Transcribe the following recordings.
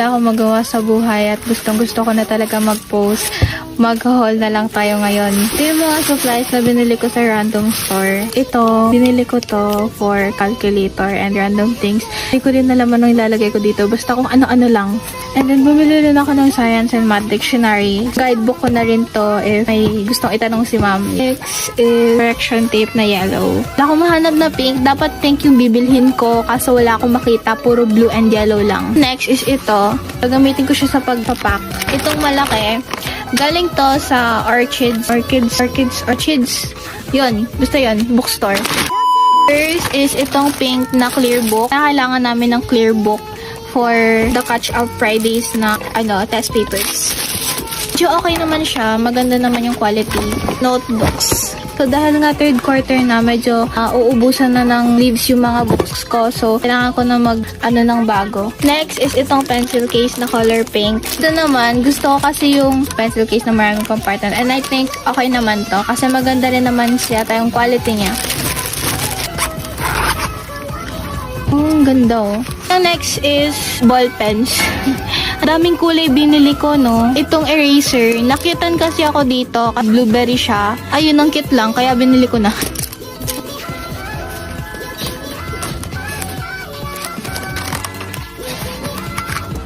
wala akong magawa sa buhay at gustong-gusto ko na talaga mag-post, mag-haul na lang tayo ngayon. Ito yung mga supplies na binili ko sa random store. Ito, binili ko to for calculator and random things. Hindi ko rin nalaman nung ilalagay ko dito. Basta kung ano-ano lang. And then, bumili rin ako ng Science and Math Dictionary. Guidebook ko na rin to if may gustong itanong si ma'am. Next is correction tape na yellow. Wala akong mahanap na pink. Dapat pink yung bibilhin ko kaso wala akong makita. Puro blue and yellow lang. Next is ito. Gagamitin ko siya sa pagpapak. Itong malaki. Galing to sa Orchids. Yun. Basta yun. Bookstore. First is itong pink na clear book. Kailangan namin ng clear book for the catch-up Fridays na test papers. Medyo okay naman siya. Maganda naman yung quality. Notebooks. So, dahil nga third quarter na, medyo uubusan na ng leaves yung mga books ko. So, kailangan ko na ng bago. Next is itong pencil case na color pink. Ito naman, gusto ko kasi yung pencil case na maraming compartment. And I think okay naman to. Kasi maganda rin naman siya yung quality niya. Ang ganda oh. Next is ball pens. Maraming kulay binili ko, no? Itong eraser, nakitan kasi ako dito. Blueberry siya. Ayun, ang cute lang, kaya binili ko na.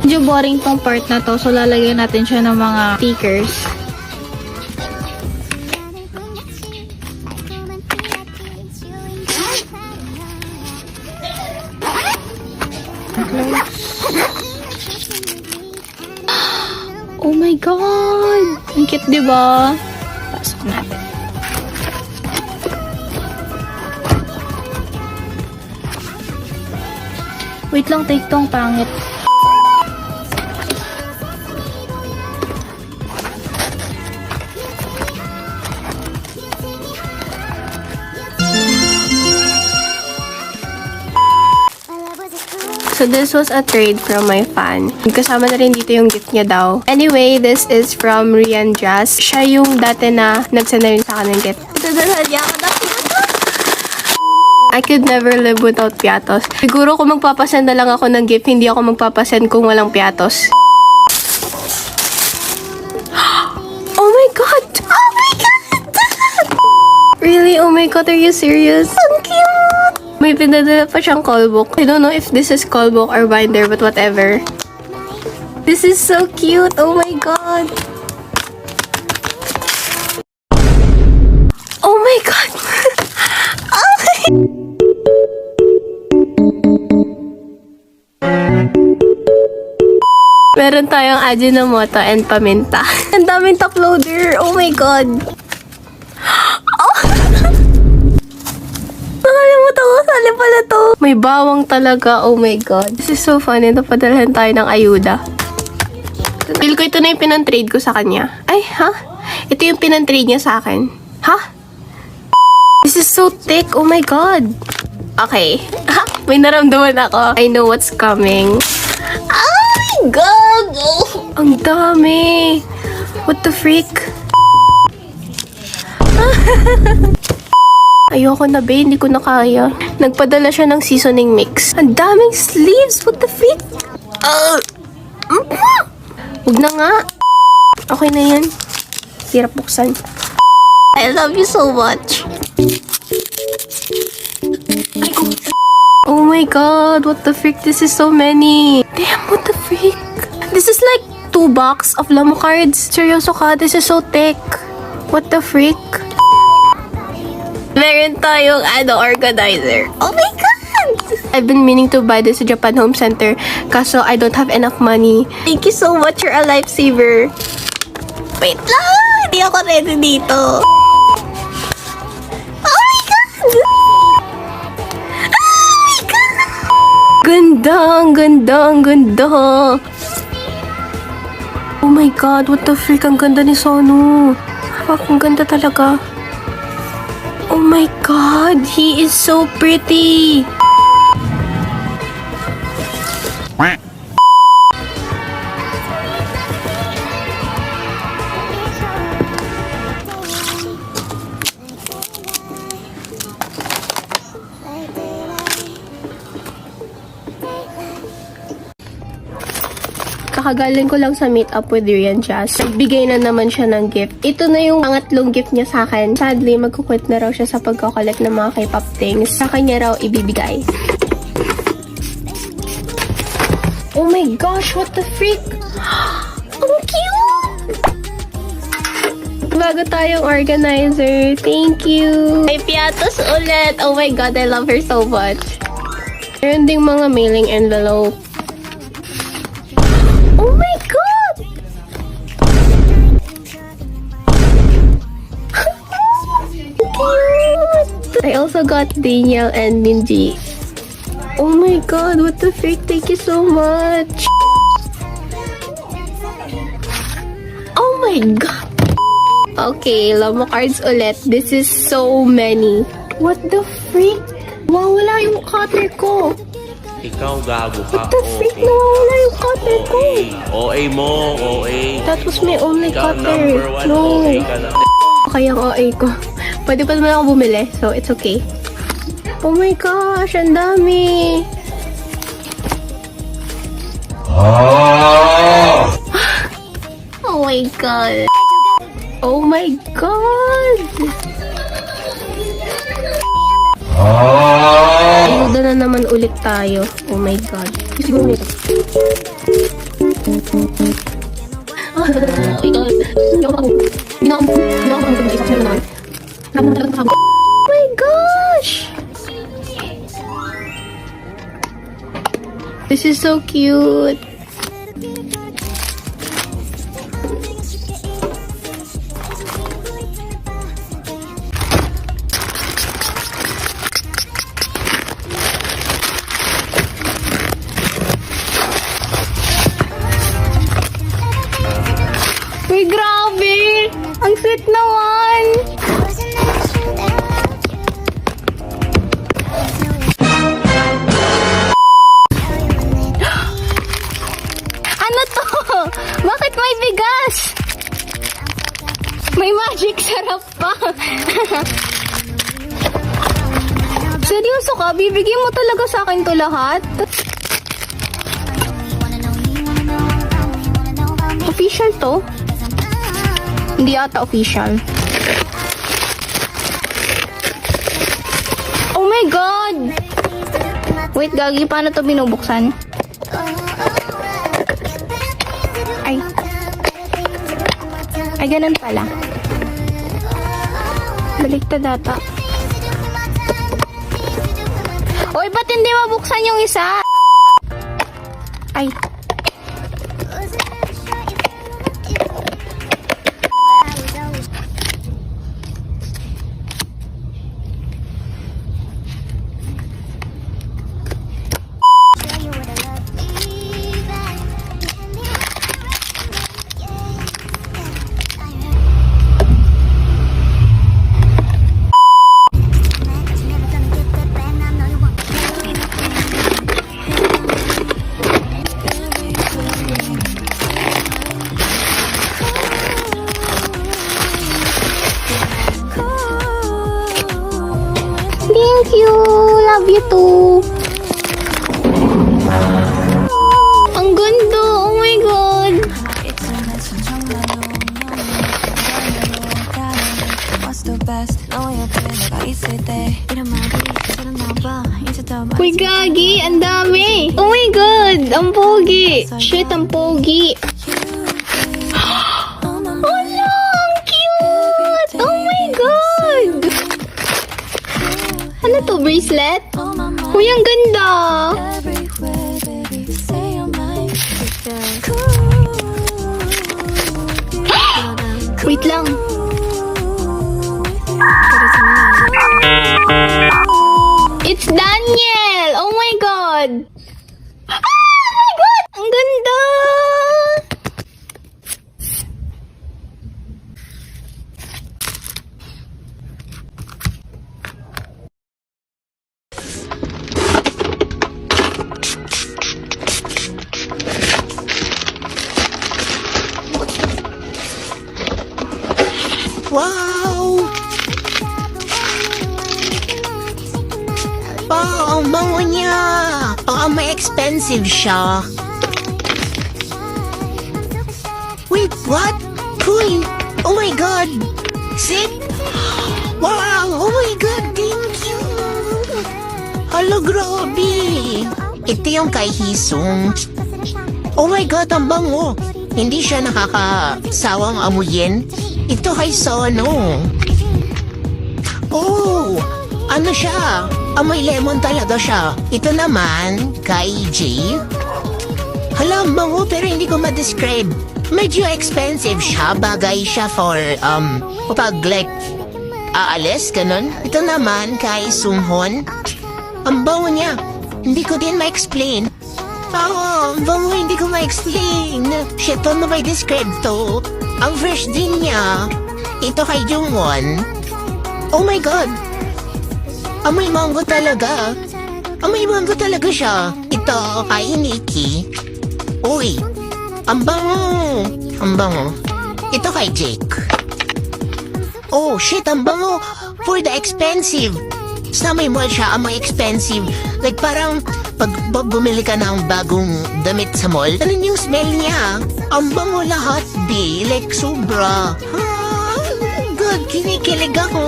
Medyo boring tong part na to, so lalagyan natin siya ng mga stickers. Oh my God! Ang cute, diba? Pasok natin. Wait lang, take tong pangit. So this was a trade from my fan. Kasama na rin dito yung gift niya daw. Anyway, this is from Rian Jazz. Siya yung dati na nagsend rin sa akin ng gift. I could never live without piatos. Siguro kung magpapasend na lang ako ng gift, hindi ako magpapasend kung walang piatos. Oh my God! Oh my God! Really? Oh my God, are you serious? Ang cute! May pinadala pa siyang call book. I don't know if this is call book or binder, but whatever. This is so cute. Oh my God. Oh my God. Okay. Meron tayong Ajinomoto and paminta. Ang daming top loader. Oh my God. Oh. Nakalimutan ko, sali pala to. May bawang talaga, oh my God. This is so funny, napadalhan tayo ng ayuda. Feel ko ito na yung pinantrade ko sa kanya. Ay, ha? Ito yung pinantrade niya sa akin. Ha? This is so thick, oh my God. Okay. May naramdaman ako. I know what's coming. Oh my God! Oh. Ang dami. What the freak? Ayoko na, babe. Hindi ko na kaya. Nagpadala siya ng seasoning mix. Ang daming sleeves. What the freak? Huwag na nga. Okay na yan. Hirap buksan. I love you so much. Oh my God. What the freak? This is so many. Damn, what the freak? This is like 2 box of Lamo cards. Seryoso ka? This is so thick. What the freak? Meron tayong organizer. Oh my God! I've been meaning to buy this sa Japan Home Center kaso I don't have enough money. Thank you so much. You're a lifesaver. Wait lang! Hindi ako ready dito. Oh my God! Oh my God! Ganda! Ang ganda! Ang ganda! Oh my God! What the freak? Ang ganda ni Sonu. Ang ganda talaga. Oh my God, he is so pretty. Kakagaling ko lang sa meet up with Rian Jazz. Nagbigay na naman siya ng gift. Ito na yung pangatlong gift niya sa akin. Sadly, magkukwit na raw siya sa pagkakollect ng mga K-pop things. Sa kanya raw ibibigay. Oh my gosh, what the freak? Ang cute! Bago tayong organizer. Thank you! May piatos ulit! Oh my god, I love her so much. Meron ding mga mailing envelope. Oh my god! Cute! I also got Daniel and Minji. Oh my god, what the frick? Thank you so much! Oh my god! Okay, Lomo cards ulit. This is so many. What the freak? Wala yung cutter ko. Ikaw gago ka. What the freak? Nawawala yung cutter ko. OA mo, OA. That was my only Ikaw cutter. number one, No. OA ka na. Okay ang OA ko. Pwede pa naman ako bumili, so it's okay. Oh my gosh, ang dami. Oh my god. Oh my god. Ayuda na naman ulit tayo. Oh my god. Siguro nito. Oh my gosh! This is so cute. Uy, grabe! Ang sweet naman! Ano to? Bakit may bigas? May magic sarap pa. Seryoso ka? Bibigyan mo talaga sa akin to lahat? Official to? Hindi ata official. Oh my god! Wait, Gagi, paano to binubuksan? Ay. Ay, ganun pala. Baliktad ata. Oy, ba't hindi mabuksan yung isa? Ay. Thank you! Love you too! Ang ganda! Oh my god! Uy, Gagi! Ang dami! Oh my god! Ang pogi! Shit, ang pogi! Hala! Ang cute! Oh my god! Ano to? Bracelet? Uy, ang ganda! Wait lang. It's Daniel! Oh my god! Ah! Oh my god! Ang ganda! Wow! Ang bango niya. Baka may expensive siya. What? Uy! Oh my God! Sit! Wow! Oh my God! Thank you! Hala, grabe! Ito yung kay Hisong. Oh my God, ang bango! Hindi siya nakakasawang amuyin. Ito kay Sono. Oh! Ano siya? Amoy lemon talaga siya. Ito naman, kay Jay. Hala, ang bango pero hindi ko ma-describe. Medyo expensive siya. Bagay siya for, pag like, aalis, ganun. Ito naman, kay Sunghon. Ang bango niya. Hindi ko din ma-explain. Ang bango, hindi ko ma-explain. Shit, paano may describe to? Ang first din niya, ito kay Jungwon. Oh my God! Amoy mango talaga. Amoy mango talaga siya. Ito kay Nikki. Uy, ang bango. Ang bango. Ito kay Jake. Oh, shit, ang bango. For the expensive. Sa may mall siya, amoy expensive. Like parang pag bumili ka ng bagong damit sa mall, ano yung smell niya? Ang bango lahat, di. Like sobra. God, kinikilig ako.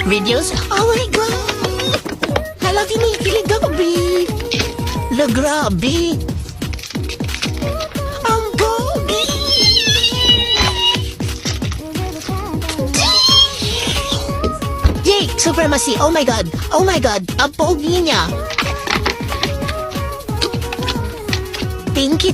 Videos? Oh my God! Hala, kinikilig ako, B. La, grabe. Ang pogi! Jake, Supremacy. Oh my God. Oh my God. Ang pogi niya.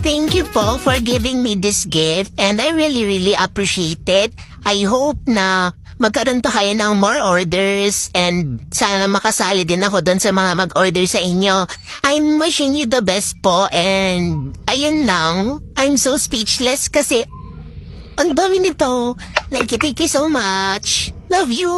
Thank you po for giving me this gift and I really appreciate it. I hope na magkaroon pa kayo ng more orders and sana makasali din ako doon sa mga mag-order sa inyo. I'm wishing you the best po and ayun lang. I'm so speechless kasi ang dami nito. Thank you so much. Love you.